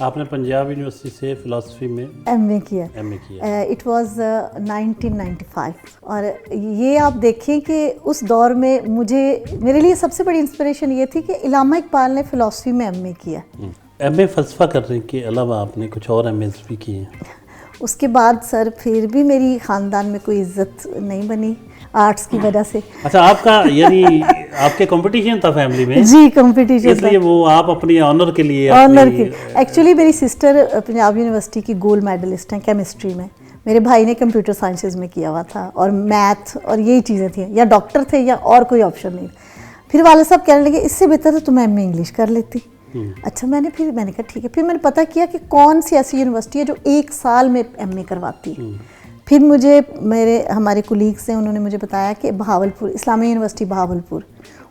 آپ نے پنجاب یونیورسٹی سے فلاسفی میں MA کیا. MA کیا. It was 1995. اور یہ آپ دیکھیں کہ اس دور میں میرے لیے سب سے بڑی انسپریشن یہ تھی کہ علامہ اقبال نے فلاسفی میں MA کیا. MA فلسفہ کرنے کے علاوہ آپ نے کچھ اور MAs بھی کیے ہیں. اس کے بعد سر پھر بھی میری خاندان میں کوئی عزت نہیں بنی آرٹس کی وجہ سے. اچھا آپ کا یعنی آپ کے کمپٹیشن تھا فیملی میں؟ جی کمپٹیشن اس لیے وہ آپ اپنی آنر کے لیے ایکچولی میری سسٹر پنجاب یونیورسٹی کی گولڈ میڈلسٹ ہیں کیمسٹری میں. میرے بھائی نے کمپیوٹر سائنسز میں کیا ہوا تھا اور میتھ اور یہی چیزیں تھیں, یا ڈاکٹر تھے یا اور کوئی آپشن نہیں. پھر والد صاحب کہنے لگے اس سے بہتر تو تم MA انگلش کر لیتی. اچھا میں نے کہا ٹھیک ہے. پھر میں نے پتہ کیا کہ کون سی ایسی یونیورسٹی ہے جو 1 سال میں MA کرواتی ہے. پھر ہمارے کولیگس ہیں, انہوں نے مجھے بتایا کہ بہاولپور اسلامیہ یونیورسٹی بہاولپور.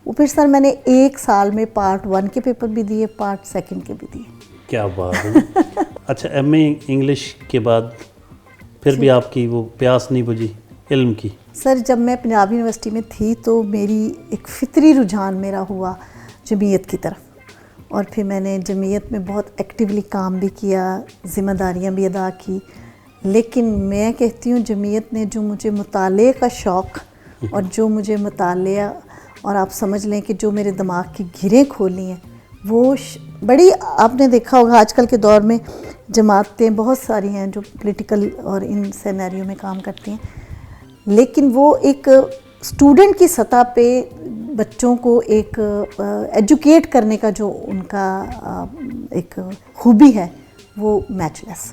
وہ پھر سر میں نے 1 سال میں پارٹ 1 کے پیپر بھی دیے, پارٹ 2 کے بھی دیے. کیا بات ہے. اچھا MA انگلش کے بعد پھر بھی آپ کی وہ پیاس نہیں بجھی علم کی؟ سر جب میں پنجاب یونیورسٹی میں تھی تو میری ایک فطری رجحان میرا ہوا جمعیت کی طرف, اور پھر میں نے جمعیت میں بہت ایکٹیولی کام بھی کیا, ذمہ داریاں بھی ادا کی. لیکن میں کہتی ہوں جمعیت نے جو مجھے مطالعے کا شوق اور جو مجھے مطالعہ اور آپ سمجھ لیں کہ جو میرے دماغ کی گھریں کھولی ہیں وہ بڑی, آپ نے دیکھا ہوگا آج کل کے دور میں جماعتیں بہت ساری ہیں جو پولیٹیکل اور ان سینیریو میں کام کرتی ہیں, لیکن وہ ایک اسٹوڈنٹ کی سطح پہ بچوں کو ایک ایجوکیٹ کرنے کا جو ان کا ایک خوبی ہے وہ میچ لیس.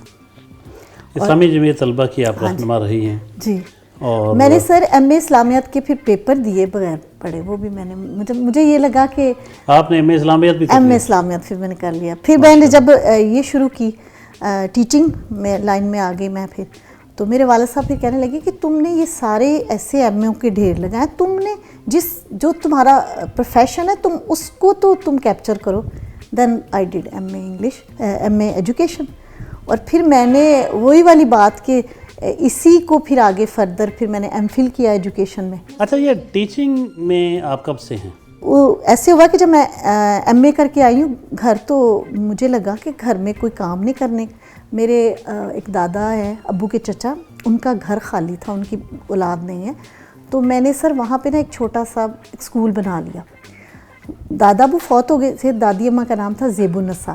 اسلامی جمعیت طلبہ کی آپ رہنما رہی ہیں. جی, اور میں نے سر MA اسلامیات کے پھر پیپر دیے بغیر پڑھے, وہ بھی میں نے مجھے یہ لگا کہ آپ نے MA اسلامیات بھی MA اسلامیات پھر میں نے کر لیا. پھر میں نے جب یہ شروع کی ٹیچنگ میں لائن میں آ گئی میں پھر, تو میرے والد صاحب پھر کہنے لگے کہ تم نے یہ سارے ایسے MA کے ڈھیر لگائے, تم نے جو تمہارا پروفیشن ہے تم اس کو تو تم کیپچر کرو. Then I did MA English, MA education. اور پھر میں نے وہی والی بات کہ اسی کو پھر آگے فردر پھر میں نے MPhil کیا ایجوکیشن میں. اچھا یہ ٹیچنگ میں آپ کب سے ہیں؟ وہ ایسے ہوا کہ جب میں MA کر کے آئی ہوں گھر, تو مجھے لگا کہ گھر میں کوئی کام نہیں کرنے. میرے ایک دادا ہے ابو کے چچا, ان کا گھر خالی تھا, ان کی اولاد نہیں ہے, تو میں نے سر وہاں پہ نا ایک چھوٹا سا اسکول بنا لیا. دادا ابو فوت ہو گئے تھے, دادی اماں کا نام تھا زیب النساء.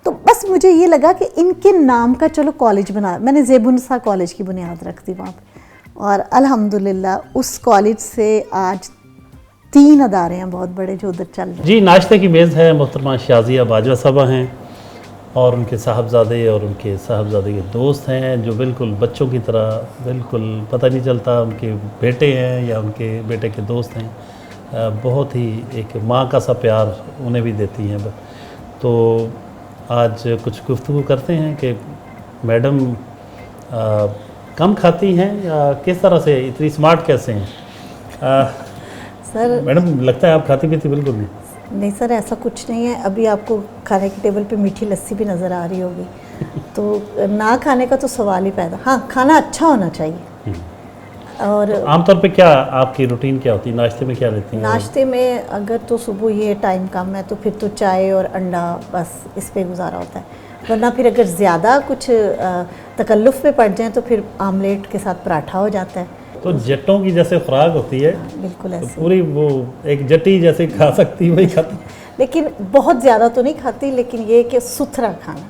تو بس مجھے یہ لگا کہ ان کے نام کا چلو کالج بنا, میں نے زیب النساء کالج کی بنیاد رکھ دی وہاں پہ, اور الحمدللہ اس کالج سے آج 3 ادارے ہیں بہت بڑے جو ادھر چل رہے ہیں. جی ناشتے کی میز ہے, محترمہ شازیہ باجوہ صاحبہ ہیں اور ان کے صاحبزادے اور ان کے صاحبزادے کے دوست ہیں جو بالکل بچوں کی طرح, بالکل پتہ نہیں چلتا ان کے بیٹے ہیں یا ان کے بیٹے کے دوست ہیں. بہت ہی ایک ماں کا سا پیار انہیں بھی دیتی ہیں. تو آج کچھ گفتگو کرتے ہیں کہ میڈم کم کھاتی ہیں یا کس طرح سے, اتنی اسمارٹ کیسے ہیں؟ سر میڈم لگتا ہے آپ کھاتی پیتی بالکل نہیں سر, ایسا کچھ نہیں ہے. ابھی آپ کو کھانے کے ٹیبل پہ میٹھی لسی بھی نظر آ رہی ہوگی, تو نہ کھانے کا تو سوال ہی پیدا. ہاں کھانا اچھا ہونا چاہیے. اور عام طور پہ کیا آپ کی روٹین کیا ہوتی ہے, ناشتے میں کیا لیتی ہیں؟ ناشتے میں اگر تو صبح یہ ٹائم کم ہے تو پھر تو چائے اور انڈا بس اس پہ گزارا ہوتا ہے, ورنہ پھر اگر زیادہ کچھ تکلف پہ پڑ جائیں تو پھر آملیٹ کے ساتھ پراٹھا ہو جاتا ہے. تو جٹوں کی جیسے خوراک ہوتی ہے بالکل ایسے, پوری وہ ایک جٹی جیسے کھا سکتی وہی کھاتی, لیکن بہت زیادہ تو نہیں کھاتی, لیکن یہ کہ ستھرا کھانا.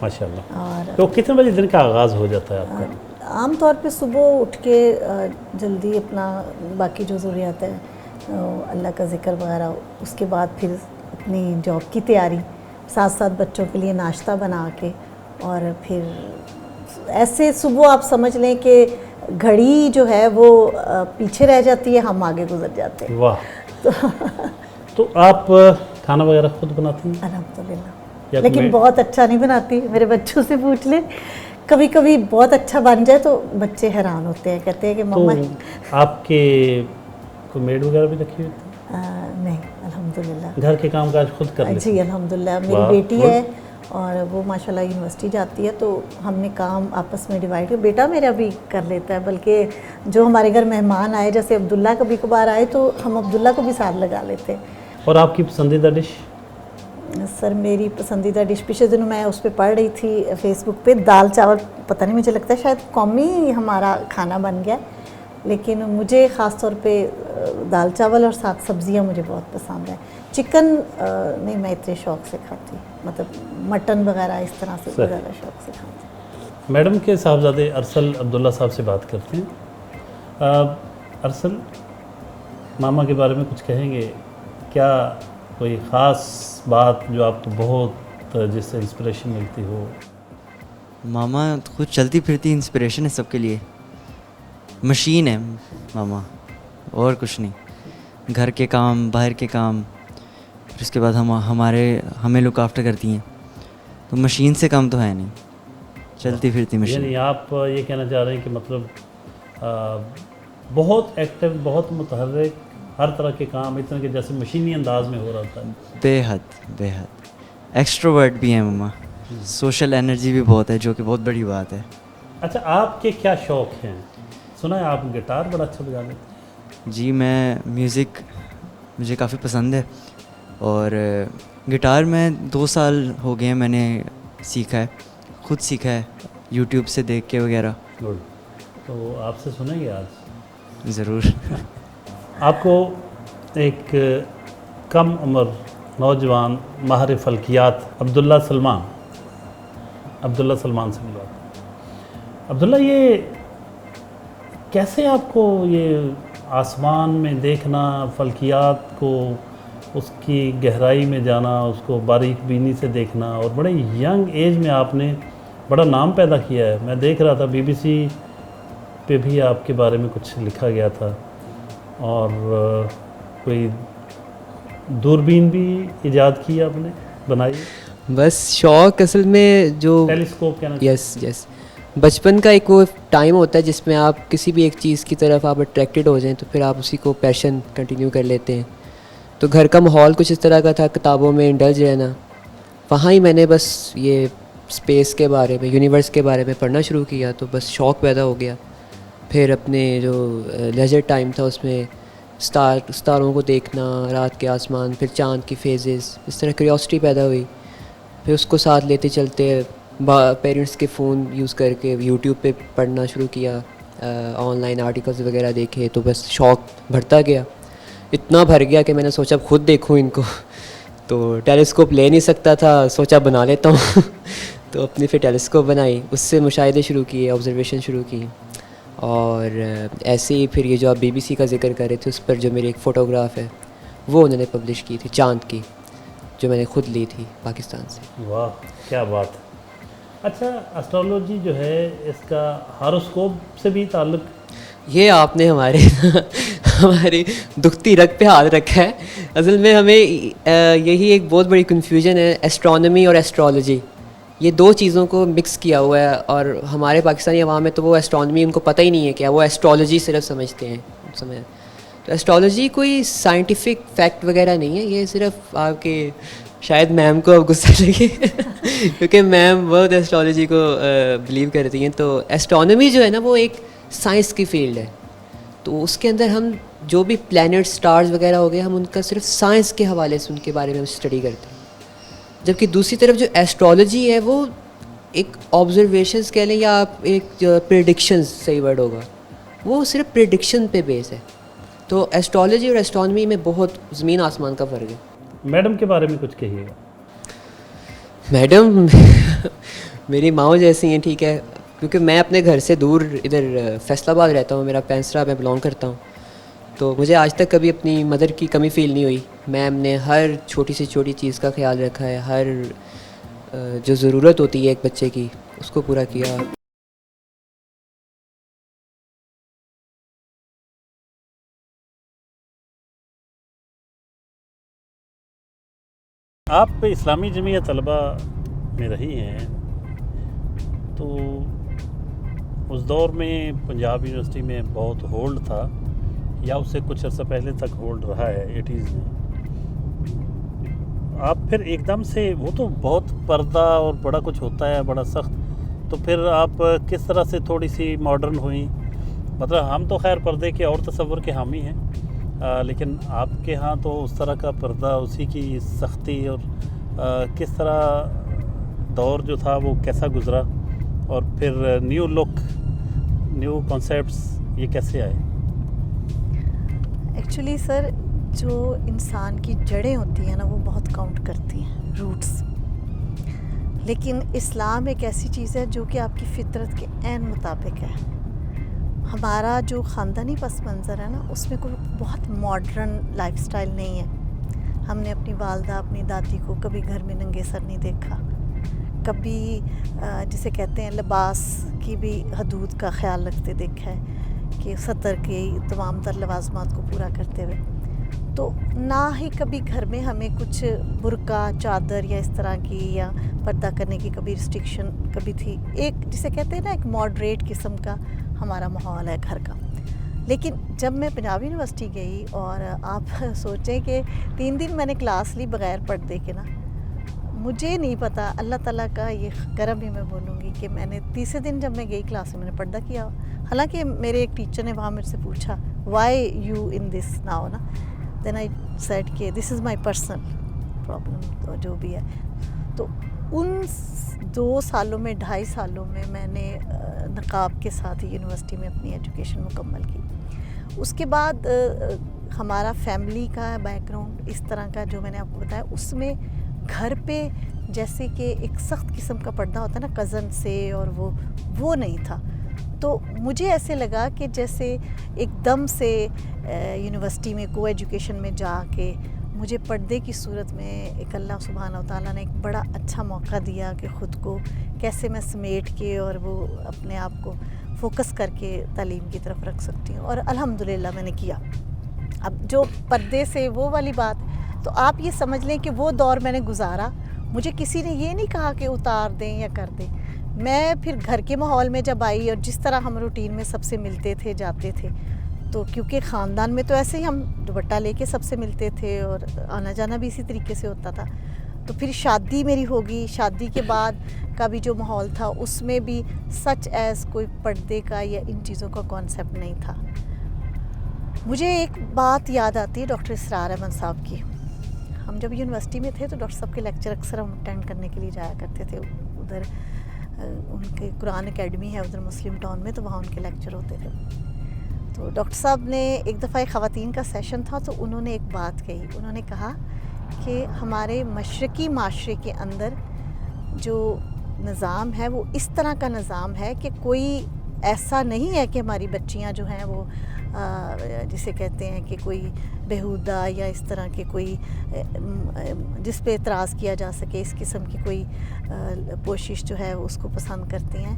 ماشاءاللہ. اور تو کتنے بجے دن کا آغاز ہو جاتا ہے آپ کا؟ عام طور پہ صبح اٹھ کے جلدی اپنا باقی جو ضروریات ہے اللہ کا ذکر وغیرہ, اس کے بعد پھر اپنی جاب کی تیاری, ساتھ ساتھ بچوں کے لیے ناشتہ بنا کے, اور پھر ایسے صبح آپ سمجھ لیں کہ گھڑی جو ہے وہ پیچھے رہ جاتی ہے, ہم آگے گزر جاتے ہیں. واہ. تو آپ کھانا وغیرہ خود بناتی ہیں؟ الحمدللہ, لیکن بہت اچھا نہیں بناتی. میرے بچوں سے پوچھ لیں, کبھی کبھی بہت اچھا بن جائے تو بچے حیران ہوتے ہیں, کہتے ہیں کہ مما. آپ کے کوئی میڈ وغیرہ بھی رکھی ہوئی تھی؟ نہیں الحمدللہ, گھر کے کام کاج خود کر لیتے؟ جی الحمدللہ. میری بیٹی ہے اور وہ ماشاءاللہ یونیورسٹی جاتی ہے, تو ہم نے کام آپس میں ڈیوائڈ کیا. بیٹا میرا بھی کر لیتا ہے, بلکہ جو ہمارے گھر مہمان آئے جیسے عبداللہ کبھی کبھار آئے تو ہم عبداللہ کو بھی ساتھ لگا لیتے ہیں. اور آپ کی پسندیدہ ڈش؟ سر میری پسندیدہ ڈش پچھلے دنوں میں اس پہ پڑھ رہی تھی فیس بک پہ، دال چاول. پتہ نہیں، مجھے لگتا ہے شاید قومی ہمارا کھانا بن گیا، لیکن مجھے خاص طور پہ دال چاول اور ساتھ سبزیاں مجھے بہت پسند ہیں. چکن نہیں میں اتنے شوق سے کھاتی، مطلب مٹن وغیرہ اس طرح سے زیادہ شوق سے کھاتی. میڈم کے صاحبزادے ارسل عبداللہ صاحب سے بات کرتے ہیں. ارسل، ماما کے بارے میں کچھ کہیں گے؟ کیا کوئی خاص بات جو آپ کو بہت جس سے انسپریشن ملتی ہو؟ ماما خود چلتی پھرتی انسپریشن ہے سب کے لیے، مشین ہے ماما، اور کچھ نہیں. گھر کے کام، باہر کے کام، پھر اس کے بعد ہمیں لک آفٹر کرتی ہیں، تو مشین سے کم تو ہے نہیں، چلتی پھرتی مشین. یعنی آپ یہ کہنا چاہ رہے ہیں کہ مطلب بہت ایکٹیو، بہت متحرک، ہر طرح کے کام اتنا کہ جیسے مشینی انداز میں ہو رہا تھا. بے حد ایکسٹروورٹ بھی ہیں ماما، سوشل انرجی بھی بہت ہے، جو کہ بہت بڑی بات ہے. اچھا، آپ کے کیا شوق ہیں؟ سنا ہے آپ گٹار بڑا اچھا بجا لیتے ہیں. جی، میں میوزک مجھے کافی پسند ہے، اور گٹار میں 2 سال ہو گئے ہیں میں نے سیکھا ہے، خود سیکھا ہے یوٹیوب سے دیکھ کے وغیرہ. گڈ. تو آپ سے سنیں گے آج. ضرور. آپ کو ایک کم عمر نوجوان ماہر فلکیات عبداللہ سلمان سے ملا. عبداللہ، یہ کیسے آپ کو یہ آسمان میں دیکھنا، فلکیات کو، اس کی گہرائی میں جانا، اس کو باریک بینی سے دیکھنا، اور بڑے ینگ ایج میں آپ نے بڑا نام پیدا کیا ہے. میں دیکھ رہا تھا BBC پہ بھی آپ کے بارے میں کچھ لکھا گیا تھا، اور کوئی دوربین بھی ایجاد کی آپ نے، بنائی. بس شوق اصل میں جو ٹیلیسکوپ کہنا. یس بچپن کا ایک وہ ٹائم ہوتا ہے جس میں آپ کسی بھی ایک چیز کی طرف آپ اٹریکٹڈ ہو جائیں تو پھر آپ اسی کو پیشن کنٹینیو کر لیتے ہیں. تو گھر کا ماحول کچھ اس طرح کا تھا، کتابوں میں انڈلج رہنا. وہاں ہی میں نے بس یہ اسپیس کے بارے میں، یونیورس کے بارے میں پڑھنا شروع کیا، تو بس شوق پیدا ہو گیا. پھر اپنے جو لیجر ٹائم تھا اس میں ستاروں کو دیکھنا، رات کے آسمان، پھر چاند کی فیزز، اس طرح کیوریوسٹی پیدا ہوئی. پھر اس کو ساتھ لیتے چلتے پیرنٹس کے فون یوز کر کے یوٹیوب پہ پڑھنا شروع کیا، آن لائن آرٹیکلز وغیرہ دیکھے، تو بس شوق بڑھتا گیا. اتنا بھر گیا کہ میں نے سوچا خود دیکھوں ان کو. تو ٹیلیسکوپ لے نہیں سکتا تھا، سوچا بنا لیتا ہوں. تو اپنی پھر ٹیلیسکوپ بنائی، اس سے مشاہدے شروع کیے، آبزرویشن شروع کی. اور ایسے ہی پھر یہ جو آپ BBC کا ذکر کر رہے تھے، اس پر جو میری ایک فوٹوگراف ہے وہ انہوں نے پبلش کی تھی، چاند کی، جو میں نے خود لی تھی پاکستان سے. واہ، کیا بات. اچھا، اسٹرالوجی جو ہے اس کا ہاروسکوپ سے بھی تعلق؟ یہ آپ نے ہماری دکھتی رگ پہ ہاتھ رکھا ہے. اصل میں ہمیں یہی ایک بہت بڑی کنفیوژن ہے، ایسٹرونومی اور ایسٹرالوجی، یہ 2 چیزوں کو مکس کیا ہوا ہے. اور ہمارے پاکستانی عوام میں تو وہ ایسٹرونومی ان کو پتہ ہی نہیں ہے کیا، وہ ایسٹرالوجی صرف سمجھتے ہیں. تو ایسٹرالوجی کوئی سائنٹیفک فیکٹ وغیرہ نہیں ہے، یہ صرف آپ کے شاید میم کو اب غصہ لگے کیونکہ میم بہت ایسٹرالوجی کو بلیو کرتی ہیں. تو ایسٹرونومی جو ہے نا وہ ایک سائنس کی فیلڈ ہے، تو اس کے اندر ہم جو بھی پلانٹ، سٹارز وغیرہ ہو گئے، ہم ان کا صرف سائنس کے حوالے سے ان کے بارے میں ہم اسٹڈی کرتے ہیں. جبکہ دوسری طرف جو ایسٹرالوجی ہے وہ ایک آبزرویشنز کہہ لیں، یا آپ ایک پریڈکشنز صحیح ورڈ ہوگا، وہ صرف پریڈکشن پہ بیس ہے. تو ایسٹرالوجی اور ایسٹرونومی میں بہت زمین آسمان کا فرق ہے. میڈم کے بارے میں کچھ کہیے گا. میڈم میری ماں جیسی ہیں، ٹھیک ہے، کیونکہ میں اپنے گھر سے دور ادھر فیصل آباد رہتا ہوں، میرا پینسرا میں بلانگ کرتا ہوں. تو مجھے آج تک کبھی اپنی مدر کی کمی فیل نہیں ہوئی. میم نے ہر چھوٹی سے چھوٹی چیز کا خیال رکھا ہے، ہر جو ضرورت ہوتی ہے ایک بچے کی اس کو پورا کیا. آپ اسلامی جمعیہ طلبہ میں رہی ہیں، تو اس دور میں پنجاب یونیورسٹی میں بہت ہولڈ تھا، یا اس سے کچھ عرصہ پہلے تک ہولڈ رہا ہے 80s میں. آپ پھر ایک دم سے، وہ تو بہت پردہ اور بڑا کچھ ہوتا ہے، بڑا سخت، تو پھر آپ کس طرح سے تھوڑی سی ماڈرن ہوئیں؟ مطلب ہم تو خیر پردے کے اور تصور کے حامی ہیں، لیکن آپ کے ہاں تو اس طرح کا پردہ، اسی کی سختی اور کس طرح دور جو تھا وہ کیسا گزرا، اور پھر نیو لک، نیو کانسیپٹس یہ کیسے آئے؟ ایکچولی سر، جو انسان کی جڑیں ہوتی ہیں نا وہ بہت کاؤنٹ کرتی ہیں، روٹس. لیکن اسلام ایک ایسی چیز ہے جو کہ آپ کی فطرت کے عین مطابق ہے. ہمارا جو خاندانی پس منظر ہے نا اس میں کوئی بہت ماڈرن لائف سٹائل نہیں ہے. ہم نے اپنی والدہ، اپنی دادی کو کبھی گھر میں ننگے سر نہیں دیکھا، کبھی جسے کہتے ہیں لباس کی بھی حدود کا خیال رکھتے دیکھا ہے کہ ستر کے تمام تر لوازمات کو پورا کرتے ہوئے. تو نہ ہی کبھی گھر میں ہمیں کچھ برقع، چادر یا اس طرح کی یا پردہ کرنے کی کبھی ریسٹرکشن کبھی تھی. ایک جسے کہتے ہیں نا ایک ماڈریٹ قسم کا ہمارا ماحول ہے گھر کا. لیکن جب میں پنجاب یونیورسٹی گئی اور آپ سوچیں کہ 3 دن میں نے کلاس لی بغیر پردے کے نا، مجھے نہیں پتا، اللہ تعالیٰ کا یہ کرم ہی میں بولوں گی کہ میں نے تیسرے دن جب میں گئی کلاس میں نے پردہ کیا. حالانکہ میرے ایک ٹیچر نے وہاں مجھ سے پوچھا why you in this now نا، دین آئی سیڈ کہ دس از مائی پرسنل پرابلم جو بھی ہے. تو ان 2 سالوں میں 2.5 سالوں میں نے نقاب کے ساتھ ہی یونیورسٹی میں اپنی ایجوکیشن مکمل کی. اس کے بعد ہمارا فیملی کا بیک گراؤنڈ اس طرح کا جو میں نے آپ کو بتایا، اس میں گھر پہ جیسے کہ ایک سخت قسم کا پردہ ہوتا ہے نا کزن سے، اور وہ نہیں تھا. تو مجھے ایسے لگا کہ جیسے ایک دم سے یونیورسٹی میں کو ایجوکیشن میں جا کے مجھے پردے کی صورت میں ایک اللہ سبحانہ و تعالیٰ نے ایک بڑا اچھا موقع دیا کہ خود کو کیسے میں سمیٹ کے اور وہ اپنے آپ کو فوکس کر کے تعلیم کی طرف رکھ سکتی ہوں. اور الحمدللہ میں نے کیا. اب جو پردے سے وہ والی بات، تو آپ یہ سمجھ لیں کہ وہ دور میں نے گزارا. مجھے کسی نے یہ نہیں کہا کہ اتار دیں یا کر دیں. میں پھر گھر کے ماحول میں جب آئی اور جس طرح ہم روٹین میں سب سے ملتے تھے جاتے تھے، تو کیونکہ خاندان میں تو ایسے ہی ہم دوپٹہ لے کے سب سے ملتے تھے اور آنا جانا بھی اسی طریقے سے ہوتا تھا. تو پھر شادی میری ہوگی، شادی کے بعد کا بھی جو ماحول تھا اس میں بھی سچ ایز کوئی پردے کا یا ان چیزوں کا کانسیپٹ نہیں تھا. مجھے ایک بات یاد آتی ہے ڈاکٹر اسرار احمد صاحب کی. ہم جب یونیورسٹی میں تھے تو ڈاکٹر صاحب کے لیکچر اکثر ہم اٹینڈ کرنے کے لیے جایا کرتے تھے. ادھر ان کے قرآن اکیڈمی ہے ادھر مسلم ٹاؤن میں، تو وہاں ان کے لیکچر ہوتے تھے. تو ڈاکٹر صاحب نے ایک دفعہ ایک خواتین کا سیشن تھا، تو انہوں نے ایک بات کہی. انہوں نے کہا کہ ہمارے مشرقی معاشرے کے اندر جو نظام ہے وہ اس طرح کا نظام ہے کہ کوئی ایسا نہیں ہے کہ ہماری بچیاں جو ہیں وہ جسے کہتے ہیں کہ کوئی بیہودہ یا اس طرح کے کوئی جس پہ اعتراض کیا جا سکے اس قسم کی کوئی کوشش جو ہے اس کو پسند کرتی ہیں.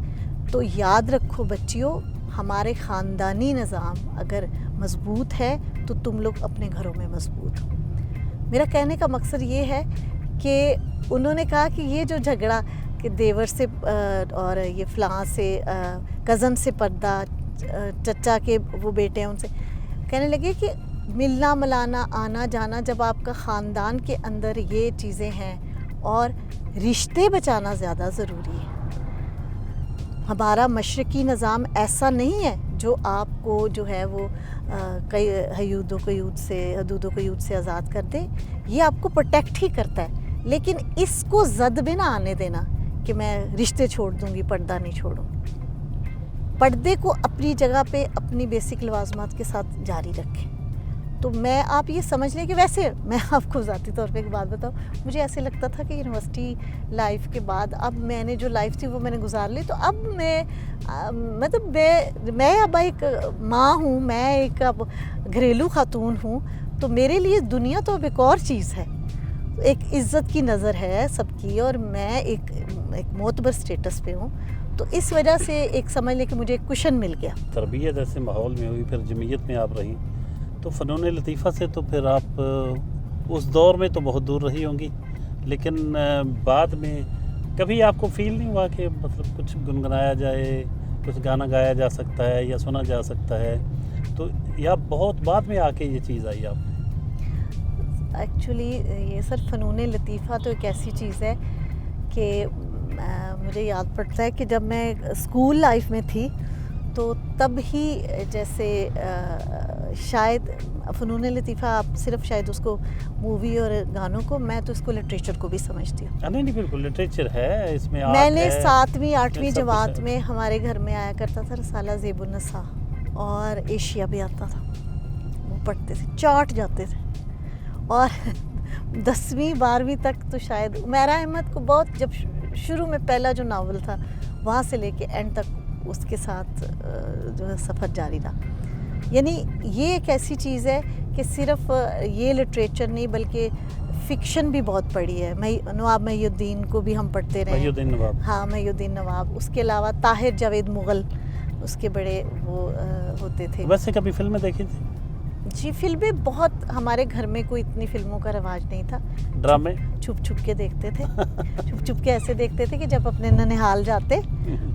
تو یاد رکھو بچیوں، ہمارے خاندانی نظام اگر مضبوط ہے تو تم لوگ اپنے گھروں میں مضبوط ہو. میرا کہنے کا مقصد یہ ہے کہ انہوں نے کہا کہ یہ جو جھگڑا کہ دیور سے اور یہ فلاں سے کزن سے پردہ، چچا کے وہ بیٹے ہیں ان سے، کہنے لگے کہ ملنا ملانا آنا جانا جب آپ کا خاندان کے اندر یہ چیزیں ہیں اور رشتے بچانا زیادہ ضروری ہے. ہمارا مشرقی نظام ایسا نہیں ہے جو آپ کو جو ہے وہ کئی حدود و قیود سے آزاد کر دے. یہ آپ کو پروٹیکٹ ہی کرتا ہے، لیکن اس کو زد میں نہ آنے دینا کہ میں رشتے چھوڑ دوں گی، پردہ نہیں چھوڑوں. پردے کو اپنی جگہ پہ اپنی بیسک لوازمات کے ساتھ جاری رکھیں. تو میں آپ یہ سمجھ لیں کہ ویسے میں آپ کو ذاتی طور پہ ایک بات بتاؤں، مجھے ایسے لگتا تھا کہ یونیورسٹی لائف کے بعد اب میں نے جو لائف تھی وہ میں نے گزار لی، تو اب میں مطلب میں اب ایک ماں ہوں، میں ایک اب گھریلو خاتون ہوں. تو میرے لیے دنیا تو اب ایک اور چیز ہے، ایک عزت کی نظر ہے سب کی، اور میں ایک معتبر سٹیٹس پہ ہوں. تو اس وجہ سے ایک سمجھ لیں کہ مجھے ایک کشن مل گیا. تربیت ایسے ماحول میں ہوئی، پھر جمعیت میں آپ رہیں، تو فنون لطیفہ سے تو پھر آپ اس دور میں تو بہت دور رہی ہوں گی، لیکن بعد میں کبھی آپ کو فیل نہیں ہوا کہ مطلب کچھ گنگنایا جائے، کچھ گانا گایا جا سکتا ہے یا سنا جا سکتا ہے؟ تو یا بہت بعد میں آ کے یہ چیز آئی آپ؟ ایکچولی یہ سر فنون لطیفہ تو ایک ایسی چیز ہے کہ مجھے یاد پڑتا ہے کہ جب میں اسکول لائف میں تھی تو تب ہی جیسے شاید فنون لطیفہ آپ صرف شاید اس کو مووی اور گانوں کو، میں تو اس کو لٹریچر کو بھی سمجھتی ہوں. نہیں بالکل لٹریچر ہے اس میں. میں نے 7ویں 8ویں جماعت میں ہمارے گھر میں آیا کرتا تھا رسالہ زیب النساء اور ایشیا بھی آتا تھا، وہ پڑھتے تھے، چاٹ جاتے تھے. اور 10ویں 12ویں تک تو شاید عمیرہ احمد کو بہت، جب شروع میں پہلا جو ناول تھا وہاں سے لے کے اینڈ تک اس کے ساتھ جو ہے سفر جاری رہا. یعنی یہ ایک ایسی چیز ہے کہ صرف یہ لٹریچر نہیں بلکہ فکشن بھی بہت پڑھی ہے. نواب محی الدین کو بھی ہم پڑھتے رہے. محی الدین نواب. ہاں محی الدین نواب. اس کے علاوہ طاہر جاوید مغل اس کے بڑے وہ ہوتے تھے. ویسے کبھی فلمیں دیکھی تھی؟ جی فلمیں بہت، ہمارے گھر میں کوئی اتنی فلموں کا رواج نہیں تھا. ڈرامے چھپ چھپ کے دیکھتے تھے. چھپ چھپ کے ایسے دیکھتے تھے کہ جب اپنے ننیحال جاتے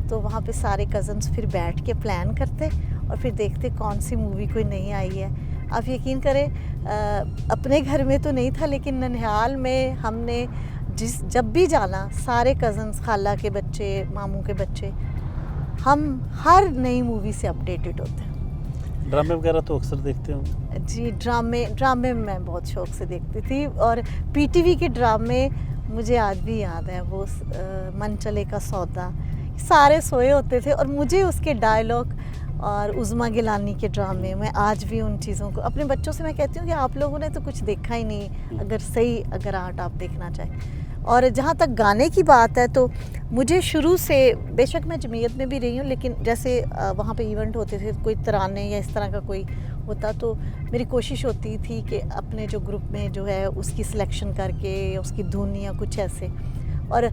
تو وہاں پہ سارے کزنس پھر بیٹھ کے پلان کرتے اور پھر دیکھتے کون سی مووی کوئی نئی آئی ہے. آپ یقین کریں اپنے گھر میں تو نہیں تھا لیکن ننیحال میں ہم نے جب بھی جانا سارے کزنس، خالہ کے بچے، ماموں کے بچے، ہم ہر نئی مووی سے اپڈیٹڈ ہوتے ہیں. ڈرامے وغیرہ تو اکثر دیکھتے ہوں؟ جی ڈرامے میں بہت شوق سے دیکھتی تھی. اور پی ٹی وی کے ڈرامے مجھے آج بھی یاد ہیں. وہ من چلے کا سودا، سارے سوئے ہوتے تھے اور مجھے اس کے ڈائلاگ اور عظمیٰ گیلانی کے ڈرامے، میں آج بھی ان چیزوں کو اپنے بچوں سے میں کہتی ہوں کہ آپ لوگوں نے تو کچھ دیکھا ہی نہیں اگر آرٹ آپ دیکھنا چاہیں. اور جہاں تک گانے کی بات ہے تو مجھے شروع سے، بے شک میں جمعیت میں بھی رہی ہوں لیکن جیسے وہاں پہ ایونٹ ہوتے تھے، کوئی ترانے یا اس طرح کا کوئی ہوتا تو میری کوشش ہوتی تھی کہ اپنے جو گروپ میں جو ہے اس کی سلیکشن کر کے اس کی دھن یا کچھ ایسے. اور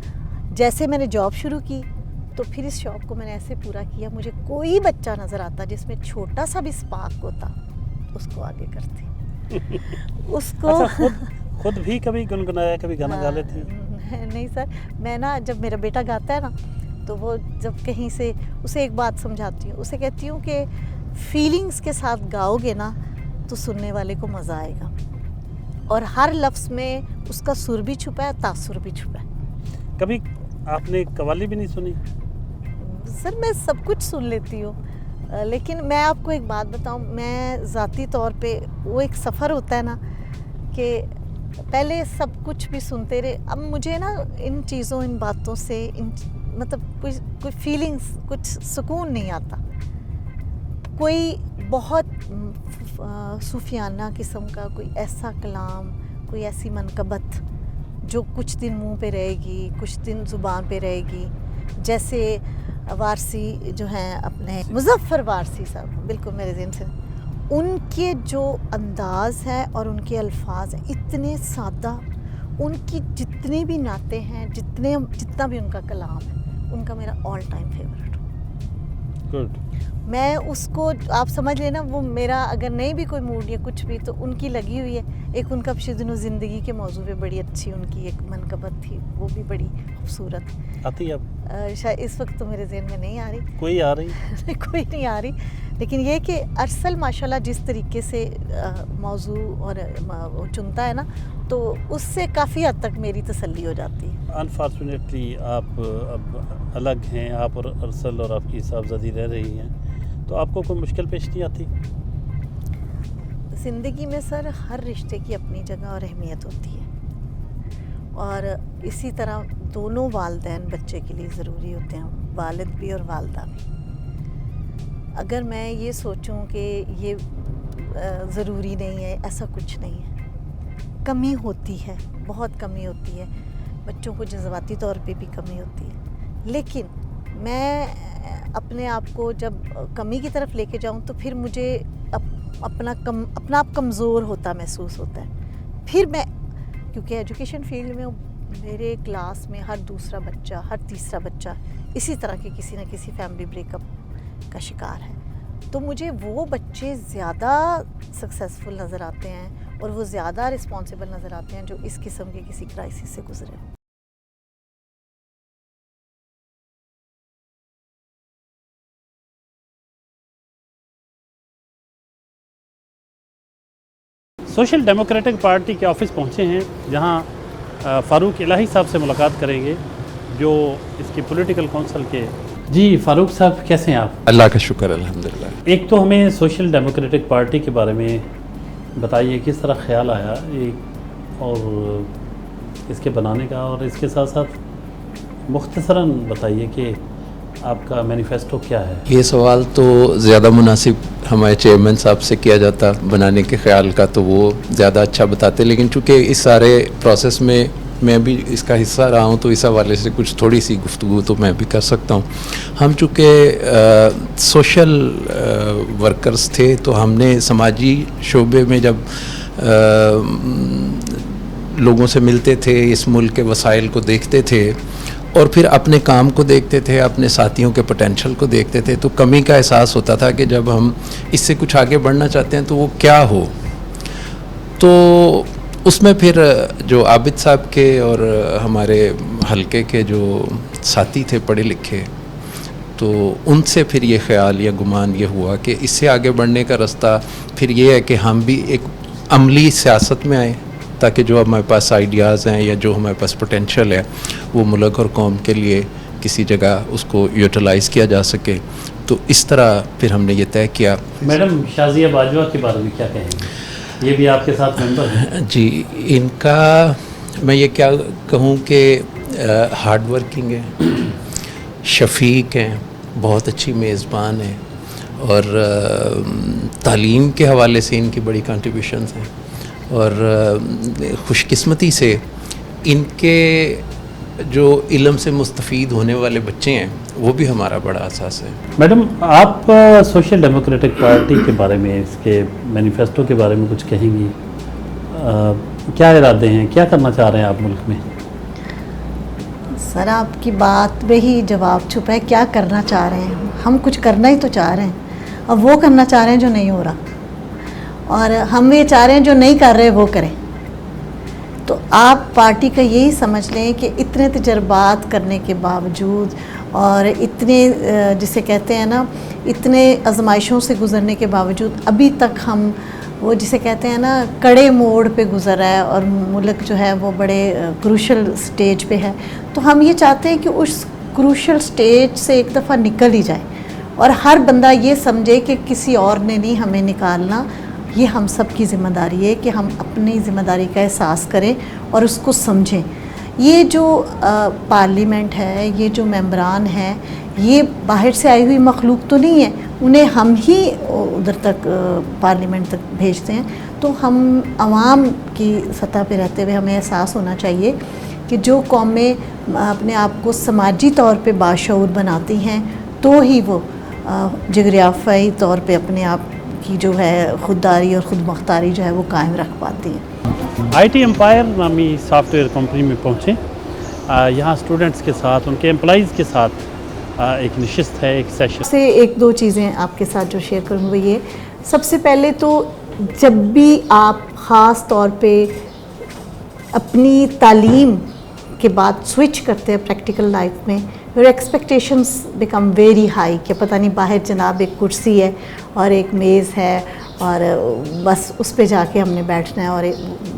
جیسے میں نے جاب شروع کی تو پھر اس شوق کو میں نے ایسے پورا کیا. مجھے کوئی بچہ نظر آتا جس میں چھوٹا سا بھی سپارک ہوتا اس کو آگے کرتی. اس کو خود بھی کبھی گنگنایا، کبھی گانا گا لیتی؟ نہیں سر، میں نا جب میرا بیٹا گاتا ہے نا تو وہ جب کہیں سے اسے ایک بات سمجھاتی ہوں، اسے کہتی ہوں کہ فیلنگز کے ساتھ گاؤ گے نا تو سننے والے کو مزہ آئے گا. اور ہر لفظ میں اس کا سر بھی چھپا ہے، تاثر بھی چھپا ہے. کبھی آپ نے قوالی بھی نہیں سنی؟ سر میں سب کچھ سن لیتی ہوں لیکن میں آپ کو ایک بات بتاؤں، میں ذاتی طور پہ وہ ایک سفر ہوتا ہے نا کہ پہلے سب کچھ بھی سنتے رہے، اب مجھے نا ان چیزوں، ان باتوں سے مطلب کوئی فیلنگز، کچھ سکون نہیں آتا. کوئی بہت صوفیانہ قسم کا کوئی ایسا کلام، کوئی ایسی منقبت جو کچھ دن منہ پہ رہے گی، کچھ دن زبان پہ رہے گی. جیسے وارسی جو ہیں اپنے مظفر وارسی صاحب، بالکل میرے ذہن سے، ان کے جو انداز ہے اور ان کے الفاظ ہیں اتنے سادہ. ان کی جتنی بھی نعتیں ہیں، جتنا بھی ان کا کلام ہے، ان کا میرا آل ٹائم فیورٹ. گڈ. میں اس کو، آپ سمجھ لینا، وہ میرا اگر نہیں بھی کوئی موڈ یا کچھ بھی تو ان کی لگی ہوئی ہے. ایک ان کا پشیدن زندگی کے موضوع پہ بڑی اچھی ان کی ایک منقبت تھی، وہ بھی بڑی خوبصورت. آتی ہے اب؟ شاید اس وقت تو میرے ذہن میں نہیں آ رہی. کوئی آ رہی؟ کوئی نہیں آ رہی، لیکن یہ کہ ارسل ماشاءاللہ جس طریقے سے موضوع اور چنتا ہے نا تو اس سے کافی حد تک میری تسلی ہو جاتی ہے. انفارچونیٹلی آپ اب الگ ہیں، آپ اور ارسل اور آپ کی صاحبزادی رہ رہی ہیں، تو آپ کو کوئی مشکل پیش نہیں آتی؟ زندگی میں سر ہر رشتے کی اپنی جگہ اور اہمیت ہوتی ہے اور اسی طرح دونوں والدین بچے کے لیے ضروری ہوتے ہیں، والد بھی اور والدہ بھی. اگر میں یہ سوچوں کہ یہ ضروری نہیں ہے، ایسا کچھ نہیں ہے. کمی ہوتی ہے، بہت کمی ہوتی ہے، بچوں کو جذباتی طور پہ بھی کمی ہوتی ہے، لیکن میں اپنے آپ کو جب کمی کی طرف لے کے جاؤں تو پھر مجھے اپنا آپ کمزور ہوتا محسوس ہوتا ہے. پھر میں، کیونکہ ایجوکیشن فیلڈ میں میرے کلاس میں ہر دوسرا بچہ، ہر تیسرا بچہ اسی طرح کے کسی نہ کسی فیملی بریک اپ کا شکار ہے، تو مجھے وہ بچے زیادہ سکسیزفل نظر آتے ہیں اور وہ زیادہ رسپانسیبل نظر آتے ہیں جو اس قسم کے کسی کرائسس سے گزرے. سوشل ڈیموکریٹک پارٹی کے آفس پہنچے ہیں جہاں فاروق الہی صاحب سے ملاقات کریں گے جو اس کی پولیٹیکل کونسل کے جی فاروق صاحب کیسے ہیں آپ؟ اللہ کا شکر الحمدللہ. ایک تو ہمیں سوشل ڈیموکریٹک پارٹی کے بارے میں بتائیے کس طرح خیال آیا ایک اور اس کے بنانے کا، اور اس کے ساتھ ساتھ مختصراً بتائیے کہ آپ کا مینیفیسٹو کیا ہے؟ یہ سوال تو زیادہ مناسب ہمارے چیئرمین صاحب سے کیا جاتا بنانے کے خیال کا، تو وہ زیادہ اچھا بتاتے، لیکن چونکہ اس سارے پروسیس میں بھی اس کا حصہ رہا ہوں تو اس حوالے سے کچھ تھوڑی سی گفتگو تو میں بھی کر سکتا ہوں. ہم چونکہ سوشل ورکرز تھے تو ہم نے سماجی شعبے میں جب لوگوں سے ملتے تھے، اس ملک کے وسائل کو دیکھتے تھے اور پھر اپنے کام کو دیکھتے تھے، اپنے ساتھیوں کے پوٹینشل کو دیکھتے تھے، تو کمی کا احساس ہوتا تھا کہ جب ہم اس سے کچھ آگے بڑھنا چاہتے ہیں تو وہ کیا ہو. تو اس میں پھر جو عابد صاحب کے اور ہمارے حلقے کے جو ساتھی تھے پڑھے لکھے، تو ان سے پھر یہ خیال یا گمان یہ ہوا کہ اس سے آگے بڑھنے کا رستہ پھر یہ ہے کہ ہم بھی ایک عملی سیاست میں آئیں، تاکہ جو ہمارے پاس آئیڈیاز ہیں یا جو ہمارے پاس پوٹینشل ہے وہ ملک اور قوم کے لیے کسی جگہ اس کو یوٹیلائز کیا جا سکے. تو اس طرح پھر ہم نے یہ طے کیا. میڈم شازیہ باجوہ کے بارے میں کیا کہیں گے؟ یہ بھی آپ کے ساتھ ممبر ہیں. جی، ان کا میں یہ کیا کہوں کہ ہارڈ ورکنگ ہیں، شفیق ہیں، بہت اچھی میزبان ہیں، اور تعلیم کے حوالے سے ان کی بڑی کنٹریبیوشنز ہیں، اور خوش قسمتی سے ان کے جو علم سے مستفید ہونے والے بچے ہیں وہ بھی ہمارا بڑا احساس ہے. میڈم آپ سوشل ڈیموکریٹک پارٹی کے بارے میں، اس کے مینیفیسٹو کے بارے میں کچھ کہیں گی؟ کیا ارادے ہیں، کیا کرنا چاہ رہے ہیں آپ ملک میں؟ سر آپ کی بات میں ہی جواب چھپا ہے. کیا کرنا چاہ رہے ہیں؟ ہم کچھ کرنا ہی تو چاہ رہے ہیں، اب وہ کرنا چاہ رہے ہیں جو نہیں ہو رہا، اور ہم یہ چاہ رہے ہیں جو نہیں کر رہے وہ کریں. تو آپ پارٹی کا یہی سمجھ لیں کہ اتنے تجربات کرنے کے باوجود اور اتنے جسے کہتے ہیں نا اتنے آزمائشوں سے گزرنے کے باوجود ابھی تک ہم وہ جسے کہتے ہیں نا کڑے موڑ پہ گزر رہا ہے، اور ملک جو ہے وہ بڑے کروشل سٹیج پہ ہے. تو ہم یہ چاہتے ہیں کہ اس کروشل سٹیج سے ایک دفعہ نکل ہی جائے، اور ہر بندہ یہ سمجھے کہ کسی اور نے نہیں ہمیں نکالنا. یہ ہم سب کی ذمہ داری ہے کہ ہم اپنی ذمہ داری کا احساس کریں اور اس کو سمجھیں. یہ جو پارلیمنٹ ہے، یہ جو ممبران ہیں، یہ باہر سے آئی ہوئی مخلوق تو نہیں ہے، انہیں ہم ہی ادھر تک پارلیمنٹ تک بھیجتے ہیں. تو ہم عوام کی سطح پہ رہتے ہوئے ہمیں احساس ہونا چاہیے کہ جو قومیں اپنے آپ کو سماجی طور پہ باشعور بناتی ہیں تو ہی وہ جغرافیائی طور پہ اپنے آپ کی جو ہے خودداری اور خود مختاری جو ہے وہ قائم رکھ پاتی ہیں. آئی ٹی امپائر نامی سافٹ ویئر کمپنی میں پہنچے. یہاں اسٹوڈنٹس کے ساتھ، ان کے امپلائیز کے ساتھ ایک نشست ہے، ایک سیشن. سے ایک دو چیزیں آپ کے ساتھ جو شیئر کروں وہ یہ، سب سے پہلے تو جب بھی آپ خاص طور پہ اپنی تعلیم کے بعد سوئچ کرتے ہیں پریکٹیکل لائف میں، your expectations become very high کہ پتہ نہیں باہر جناب ایک کرسی ہے اور ایک میز ہے اور بس اس پہ جا کے ہم نے بیٹھنا ہے، اور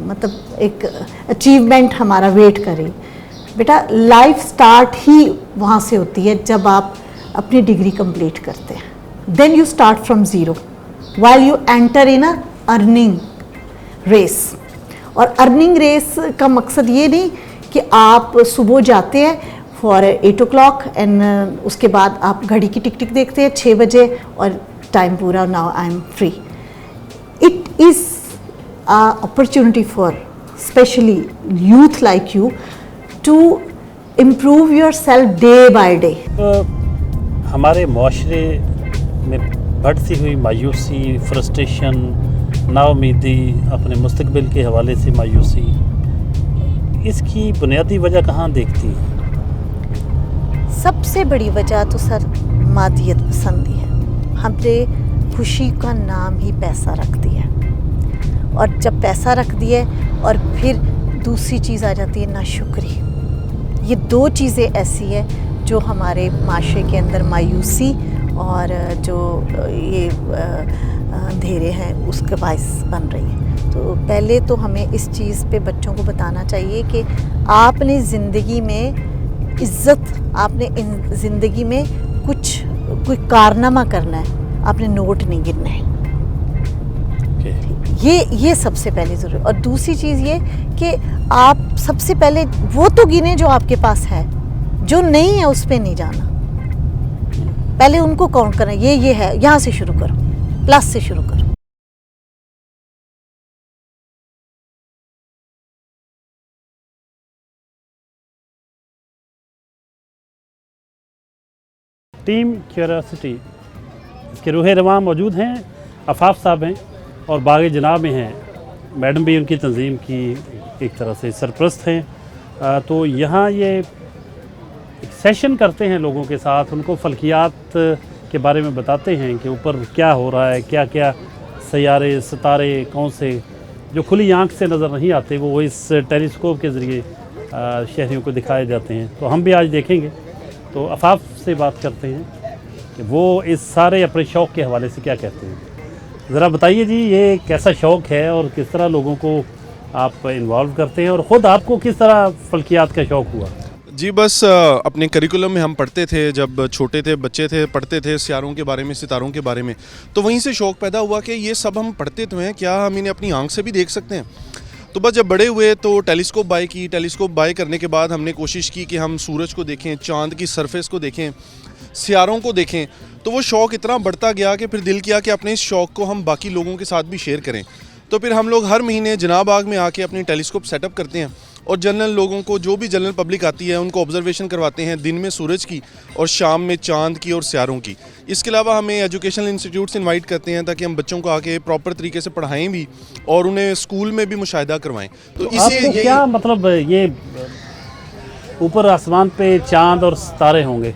مطلب ایک اچیومنٹ ہمارا ویٹ کر رہی. بیٹا لائف سٹارٹ ہی وہاں سے ہوتی ہے جب آپ اپنی ڈگری کمپلیٹ کرتے ہیں. Then you start from zero while you enter in a earning race. اور ارننگ ریس کا مقصد یہ نہیں کہ آپ صبح جاتے ہیں فار 8 o'clock اینڈ اس کے بعد آپ گھڑی کی ٹک ٹک دیکھتے ہیں 6 بجے اور ٹائم پورا، now I am free. It is opportunity for especially youth like you to improve yourself day by day. ہمارے معاشرے میں بڑھتی ہوئی مایوسی، فرسٹریشن، نا امیدی، اپنے مستقبل کے حوالے سے مایوسی، اس کی بنیادی وجہ کہاں دیکھتی ہے؟ سب سے بڑی وجہ تو سر مادیت پسندی ہے. ہم نے خوشی کا نام ہی پیسہ رکھ دیا ہے، اور جب پیسہ رکھ دیا اور پھر دوسری چیز آ جاتی ہے ناشکری. یہ دو چیزیں ایسی ہیں جو ہمارے معاشرے کے اندر مایوسی اور جو یہ اندھیرے ہیں اس کا باعث بن رہی ہیں. تو پہلے تو ہمیں اس چیز پہ بچوں کو بتانا چاہیے کہ آپ نے زندگی میں عزت، آپ نے زندگی میں کچھ کوئی کارنامہ کرنا ہے آپ نے نوٹ نہیں گننا ہے. یہ سب سے پہلے ضروری. اور دوسری چیز یہ کہ آپ سب سے پہلے وہ تو گنیں جو آپ کے پاس ہے, جو نہیں ہے اس پہ نہیں جانا, پہلے ان کو کاؤنٹ کرنا. یہ ہے, یہاں سے شروع کرو, پلس سے شروع کرو. ٹیم کیوریاسٹی اس کے روح رواں موجود ہیں, عفاف صاحب ہیں اور باغ جناب میں ہیں, میڈم بھی ان کی تنظیم کی ایک طرح سے سرپرست ہیں. تو یہاں یہ ایک سیشن کرتے ہیں لوگوں کے ساتھ, ان کو فلکیات کے بارے میں بتاتے ہیں کہ اوپر کیا ہو رہا ہے, کیا کیا سیارے ستارے کون سے جو کھلی آنکھ سے نظر نہیں آتے وہ اس ٹیلیسکوپ کے ذریعے شہریوں کو دکھائے جاتے ہیں. تو ہم بھی آج دیکھیں گے. تو عفاف سے بات کرتے ہیں کہ وہ اس سارے اپنے شوق کے حوالے سے کیا کہتے ہیں. ذرا بتائیے جی, یہ کیسا شوق ہے اور کس طرح لوگوں کو آپ انوالو کرتے ہیں, اور خود آپ کو کس طرح فلکیات کا شوق ہوا؟ جی بس اپنے کریکولم میں ہم پڑھتے تھے, جب چھوٹے تھے بچے تھے پڑھتے تھے سیاروں کے بارے میں, ستاروں کے بارے میں, تو وہیں سے شوق پیدا ہوا کہ یہ سب ہم پڑھتے تو ہیں, کیا ہم انہیں اپنی آنکھ سے بھی دیکھ سکتے ہیں. تو بس جب بڑے ہوئے تو ٹیلیسکوپ بائی کی. ٹیلیسکوپ بائی کرنے کے بعد ہم نے کوشش کی کہ ہم سورج کو دیکھیں, چاند کی سرفیس کو دیکھیں, سیاروں کو دیکھیں. تو وہ شوق اتنا بڑھتا گیا کہ پھر دل کیا کہ اپنے اس شوق کو ہم باقی لوگوں کے ساتھ بھی شیئر کریں. تو پھر ہم لوگ ہر مہینے جناب باغ میں آ کے اپنی ٹیلیسکوپ سیٹ اپ کرتے ہیں اور جنرل لوگوں کو, جو بھی جنرل پبلک آتی ہے ان کو آبزرویشن کرواتے ہیں, دن میں سورج کی اور شام میں چاند کی اور سیاروں کی. اس کے علاوہ ہمیں ایجوکیشنل انسٹیٹیوٹس انوائٹ کرتے ہیں تاکہ ہم بچوں کو آ کے پراپر طریقے سے پڑھائیں بھی اور انہیں اسکول میں بھی مشاہدہ کروائیں. تو آپ کو کیا مطلب, یہ اوپر آسمان پہ چاند اور ستارے ہوں گے,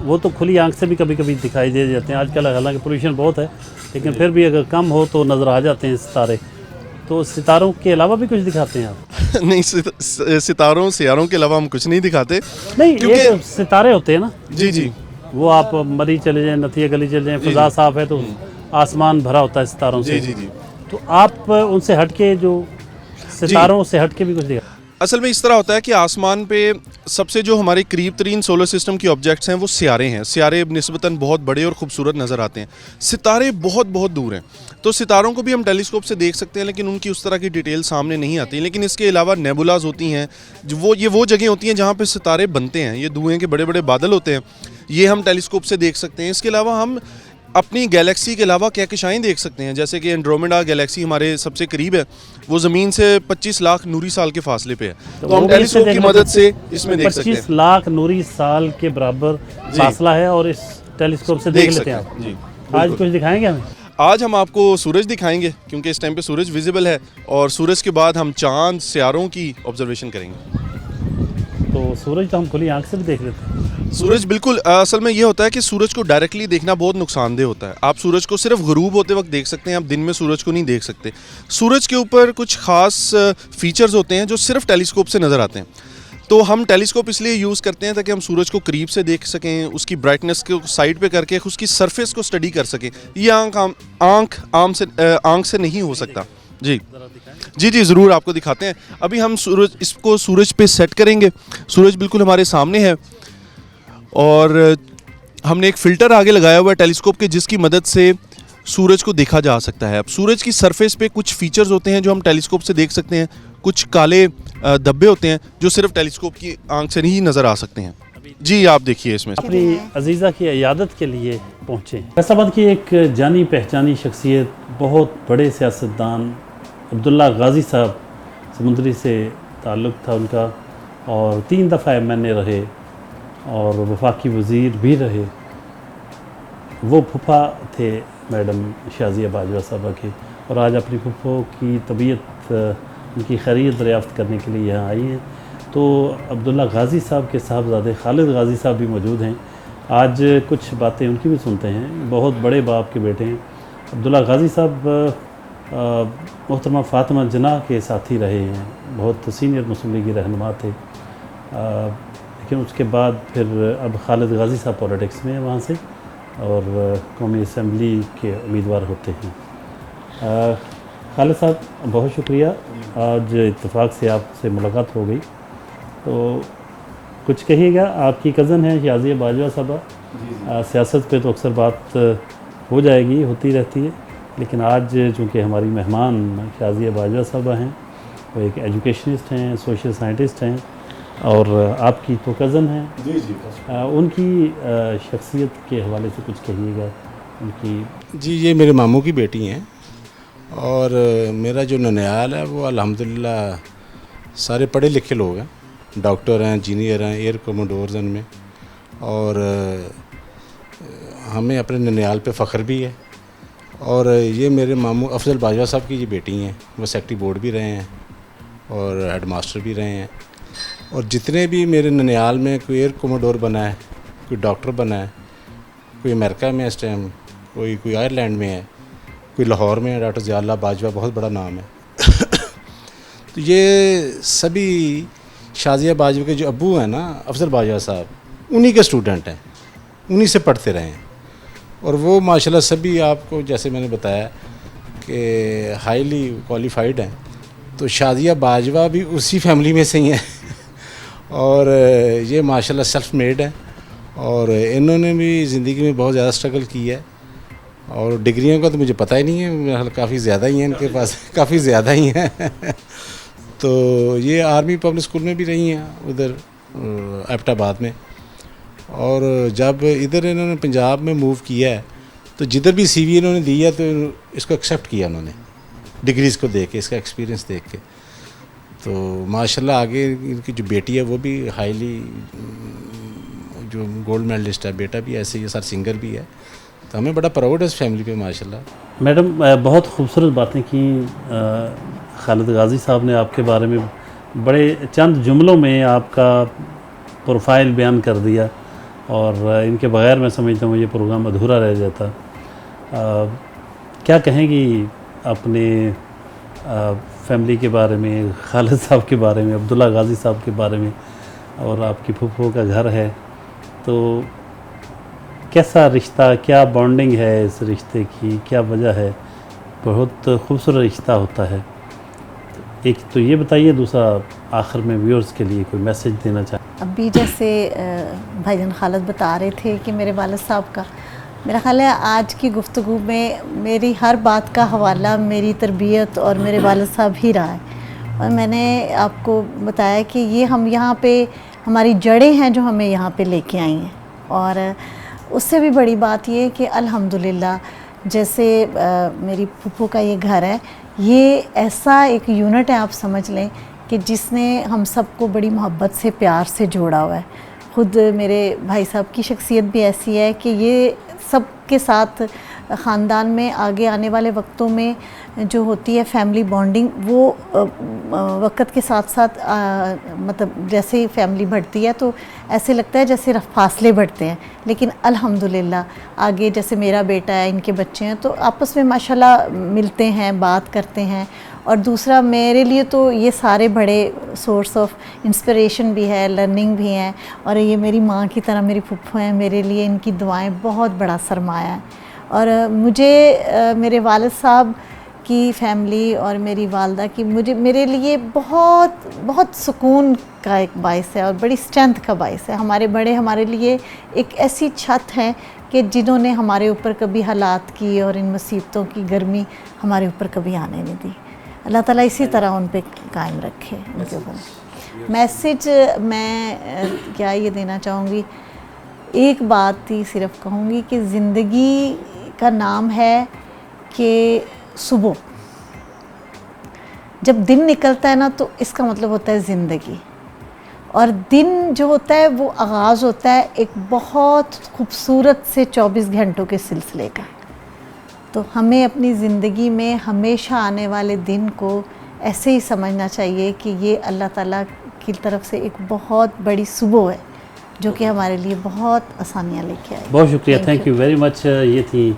وہ تو کھلی آنکھ سے بھی کبھی کبھی دکھائی دے جاتے ہیں. آج کل حالانکہ پولوشن بہت ہے لیکن پھر بھی اگر کم ہو تو نظر آ جاتے ہیں ستارے. تو ستاروں کے علاوہ بھی کچھ دکھاتے ہیں آپ؟ نہیں, ستاروں سیاروں کے علاوہ ہم کچھ نہیں دکھاتے. نہیں, یہ ستارے ہوتے ہیں نا. جی جی, وہ آپ مری چلے جائیں, نتھیہ گلی چلے جائیں, فضا صاف ہے تو آسمان بھرا ہوتا ہے ستاروں سے. جی جی جی. تو آپ ان سے ہٹ کے, جو ستاروں سے ہٹ کے بھی کچھ دکھا. اصل میں اس طرح ہوتا ہے کہ آسمان پہ سب سے جو ہمارے قریب ترین سولر سسٹم کی آبجیکٹس ہیں وہ سیارے ہیں. سیارے نسبتاً بہت بڑے اور خوبصورت نظر آتے ہیں, ستارے بہت بہت دور ہیں. تو ستاروں کو بھی ہم ٹیلیسکوپ سے دیکھ سکتے ہیں لیکن ان کی اس طرح کی ڈیٹیل سامنے نہیں آتی. لیکن اس کے علاوہ نیبولاز ہوتی ہیں, یہ وہ جگہیں ہوتی ہیں جہاں پہ ستارے بنتے ہیں. یہ دھوئیں کے بڑے بڑے بادل ہوتے ہیں, یہ ہم ٹیلیسکوپ سے دیکھ سکتے ہیں. اس کے علاوہ ہم اپنی گیلیکسی کے علاوہ کہکشائیں دیکھ سکتے ہیں, جیسے کہ اینڈرومیڈا گیلیکسی ہمارے سب سے قریب ہے, وہ زمین سے 25 لاکھ نوری سال کے فاصلے پہ ہے. تو ہم ٹیلیسکوپ کی مدد سے اس میں دیکھ سکتے ہیں. 25 لاکھ نوری سال کے برابر فاصلہ ہے اور اس ٹیلیسکوپ سے دیکھ لیتے ہیں آپ. جی, آج کچھ دکھائیں گے ہمیں؟ آج ہم آپ کو سورج دکھائیں گے کیونکہ اس ٹائم پہ سورج ویزیبل ہے, اور سورج کے بعد ہم چاند سیاروں کی آبزرویشن کریں گے. تو سورج تو ہم کھلی آنکھ سے بھی دیکھ لیتے ہیں. سورج بالکل, اصل میں یہ ہوتا ہے کہ سورج کو ڈائریکٹلی دیکھنا بہت نقصان دہ ہوتا ہے. آپ سورج کو صرف غروب ہوتے وقت دیکھ سکتے ہیں, آپ دن میں سورج کو نہیں دیکھ سکتے. سورج کے اوپر کچھ خاص فیچرز ہوتے ہیں جو صرف ٹیلیسکوپ سے نظر آتے ہیں. تو ہم ٹیلیسکوپ اس لیے یوز کرتے ہیں تاکہ ہم سورج کو قریب سے دیکھ سکیں, اس کی برائٹنس کو سائڈ پہ کر کے اس کی سرفیس کو اسٹڈی کر سکیں. یہ آنکھ سے نہیں ہو سکتا. جی جی جی, ضرور آپ کو دکھاتے ہیں. ابھی ہم اس کو سورج پہ سیٹ کریں گے. سورج بالکل ہمارے سامنے ہے اور ہم نے ایک فلٹر آگے لگایا ہوا ہے ٹیلیسکوپ کے, جس کی مدد سے سورج کو دیکھا جا سکتا ہے. اب سورج کی سرفیس پہ کچھ فیچرز ہوتے ہیں جو ہم ٹیلیسکوپ سے دیکھ سکتے ہیں, کچھ کالے دھبے ہوتے ہیں جو صرف ٹیلیسکوپ کی آنکھ سے نہیں نظر آ سکتے ہیں. جی آپ دیکھیے اس میں. اپنی عزیزہ کی عیادت کے لیے پہنچے. فیصل آباد کی ایک جانی پہچانی شخصیت, بہت بڑے سیاستدان عبداللہ غازی صاحب, سمندری سے تعلق تھا ان کا, اور 3 دفعہ MNA رہے اور وفاقی وزیر بھی رہے. وہ پھپھا تھے میڈم شازیہ باجوہ صاحبہ کے, اور آج اپنی پھپھو کی طبیعت, ان کی خیریت دریافت کرنے کے لیے یہاں آئی ہیں. تو عبداللہ غازی صاحب کے صاحبزادے خالد غازی صاحب بھی موجود ہیں. آج کچھ باتیں ان کی بھی سنتے ہیں. بہت بڑے باپ کے بیٹے ہیں. عبداللہ غازی صاحب محترمہ فاطمہ جناح کے ساتھی رہے ہیں, بہت سینئر مسلم لیگی رہنما تھے, لیکن اس کے بعد پھر اب خالد غازی صاحب پولیٹکس میں ہیں وہاں سے, اور قومی اسمبلی کے امیدوار ہوتے ہیں. خالد صاحب بہت شکریہ, آج اتفاق سے آپ سے ملاقات ہو گئی. تو کچھ کہیے گا, آپ کی کزن ہیں شازیہ باجوہ صاحبہ, سیاست پہ تو اکثر بات ہو جائے گی، ہوتی رہتی ہے، لیکن آج چونکہ ہماری مہمان شازیہ باجوہ صاحبہ ہیں، وہ ایک ایجوکیشنسٹ ہیں، سوشل سائنٹسٹ ہیں، اور آپ کی تو کزن ہیں. ان کی شخصیت کے حوالے سے کچھ کہیے گا. ان کی جی یہ میرے ماموں کی بیٹی ہیں، اور میرا جو ننیال ہے وہ الحمدللہ سارے پڑھے لکھے لوگ ہیں، ڈاکٹر ہیں، انجینئر ہیں، ایئر کوموڈورز ہیں ان میں، اور ہمیں اپنے ننیال پہ فخر بھی ہے. اور یہ میرے ماموں افضل باجوہ صاحب کی یہ بیٹی ہیں، وہ سیکٹری بورڈ بھی رہے ہیں اور ہیڈ ماسٹر بھی رہے ہیں. اور جتنے بھی میرے ننیال میں کوئی ایئر کوموڈور بنا ہے، کوئی ڈاکٹر بنا ہے، کوئی امریکہ میں اس ٹائم، کوئی آئرلینڈ میں ہے، کوئی لاہور میں ہے، ڈاکٹر ضیاء اللہ باجوہ بہت بڑا نام ہے. تو یہ سبھی شازیہ باجوہ کے جو ابو ہیں نا افضل باجوہ صاحب، انہی کے اسٹوڈنٹ ہیں، انہی سے پڑھتے رہے ہیں. اور وہ ماشاءاللہ سبھی آپ کو جیسے میں نے بتایا کہ ہائیلی کوالیفائڈ ہیں. تو شازیہ باجوہ بھی اسی فیملی میں سے ہی ہیں اور یہ ماشاءاللہ سیلف میڈ ہے، اور انہوں نے بھی زندگی میں بہت زیادہ اسٹرگل کی ہے. اور ڈگریوں کا تو مجھے پتہ ہی نہیں ہے، میرا خیال کافی زیادہ ہی ہیں ان کے پاس، کافی زیادہ ہی ہیں. تو یہ آرمی پبلک اسکول میں بھی رہی ہیں ادھر ایبٹ آباد میں. اور جب ادھر انہوں نے پنجاب میں موو کیا ہے تو جدھر بھی سی وی انہوں نے دی ہے تو اس کو ایکسیپٹ کیا انہوں نے، ڈگریز کو دیکھ کے، اس کا ایکسپیرینس دیکھ کے. تو ماشاءاللہ آگے ان کی جو بیٹی ہے وہ بھی ہائیلی جو گولڈ میڈلسٹ ہے، بیٹا بھی ایسے ہی سر سنگر بھی ہے. تو ہمیں بڑا پراؤڈ ہے اس فیملی پہ ماشاءاللہ. میڈم بہت خوبصورت باتیں کی خالد غازی صاحب نے آپ کے بارے میں، بڑے چند جملوں میں آپ کا پروفائل بیان کر دیا، اور ان کے بغیر میں سمجھتا ہوں یہ پروگرام ادھورا رہ جاتا. کیا کہیں گی اپنے فیملی کے بارے میں، خالد صاحب کے بارے میں، عبداللہ غازی صاحب کے بارے میں؟ اور آپ کی پھوپھو کا گھر ہے، تو کیسا رشتہ، کیا بانڈنگ ہے اس رشتے کی، کیا وجہ ہے؟ بہت خوبصورت رشتہ ہوتا ہے. ایک تو یہ بتائیے، دوسرا آخر میں ویورز کے لیے کوئی میسیج دینا چاہیں؟ ابھی جیسے بھائی جان خالد بتا رہے تھے کہ میرے والد صاحب کا، میرا خیال ہے آج کی گفتگو میں میری ہر بات کا حوالہ میری تربیت اور میرے والد صاحب ہی رہا ہے. اور میں نے آپ کو بتایا کہ یہ ہم یہاں پہ ہماری جڑیں ہیں جو ہمیں یہاں پہ لے کے آئی ہیں. اور اس سے بھی بڑی بات یہ کہ الحمدللہ جیسے میری پھوپھو کا یہ گھر ہے، یہ ایسا ایک یونٹ ہے، آپ سمجھ لیں کہ جس نے ہم سب کو بڑی محبت سے، پیار سے جوڑا ہوا ہے. خود میرے بھائی صاحب کی شخصیت بھی ایسی ہے کہ یہ سب کے ساتھ خاندان میں آگے آنے والے وقتوں میں جو ہوتی ہے فیملی بانڈنگ، وہ وقت کے ساتھ ساتھ مطلب جیسے فیملی بڑھتی ہے تو ایسے لگتا ہے جیسے فاصلے بڑھتے ہیں، لیکن الحمدللہ آگے جیسے میرا بیٹا ہے، ان کے بچے ہیں، تو آپس میں ماشاءاللہ ملتے ہیں، بات کرتے ہیں. اور دوسرا میرے لیے تو یہ سارے بڑے سورس آف انسپریشن بھی ہے، لرننگ بھی ہیں. اور یہ میری ماں کی طرح میری پھپھو ہیں، میرے لیے ان کی دعائیں بہت بڑا سرمایہ ہیں. اور مجھے میرے والد صاحب کی فیملی اور میری والدہ کی میرے لیے بہت بہت سکون کا ایک باعث ہے اور بڑی اسٹرینتھ کا باعث ہے. ہمارے بڑے ہمارے لیے ایک ایسی چھت ہے کہ جنہوں نے ہمارے اوپر کبھی حالات کی اور ان مصیبتوں کی گرمی ہمارے اوپر کبھی آنے نہیں دی. اللہ تعالیٰ اسی طرح ان پہ قائم رکھے. ان کے اوپر میسیج میں کیا یہ دینا چاہوں گی، ایک بات ہی صرف کہوں گی کہ زندگی کا نام ہے کہ صبح جب دن نکلتا ہے نا تو اس کا مطلب ہوتا ہے زندگی. اور دن جو ہوتا ہے وہ آغاز ہوتا ہے ایک بہت خوبصورت سے 24 گھنٹوں کے سلسلے کا. تو ہمیں اپنی زندگی میں ہمیشہ آنے والے دن کو ایسے ہی سمجھنا چاہیے کہ یہ اللہ تعالیٰ کی طرف سے ایک بہت بڑی صبح ہے جو کہ ہمارے لیے بہت آسانیاں لے کے آئے. بہت شکریہ، تھینک یو ویری مچ. یہ تھی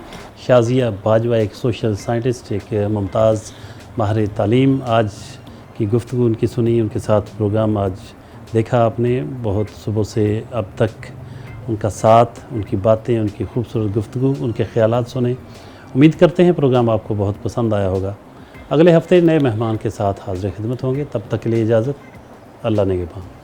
شازیہ باجوہ، ایک سوشل سائنٹسٹ، ایک ممتاز ماہر تعلیم. آج کی گفتگو ان کی سنی، ان کے ساتھ پروگرام آج دیکھا آپ نے. بہت صبح سے اب تک ان کا ساتھ، ان کی باتیں، ان کی خوبصورت گفتگو، ان کے خیالات سنے. امید کرتے ہیں پروگرام آپ کو بہت پسند آیا ہوگا. اگلے ہفتے نئے مہمان کے ساتھ حاضر خدمت ہوں گے. تب تک کے لیے اجازت. اللہ نگہبان.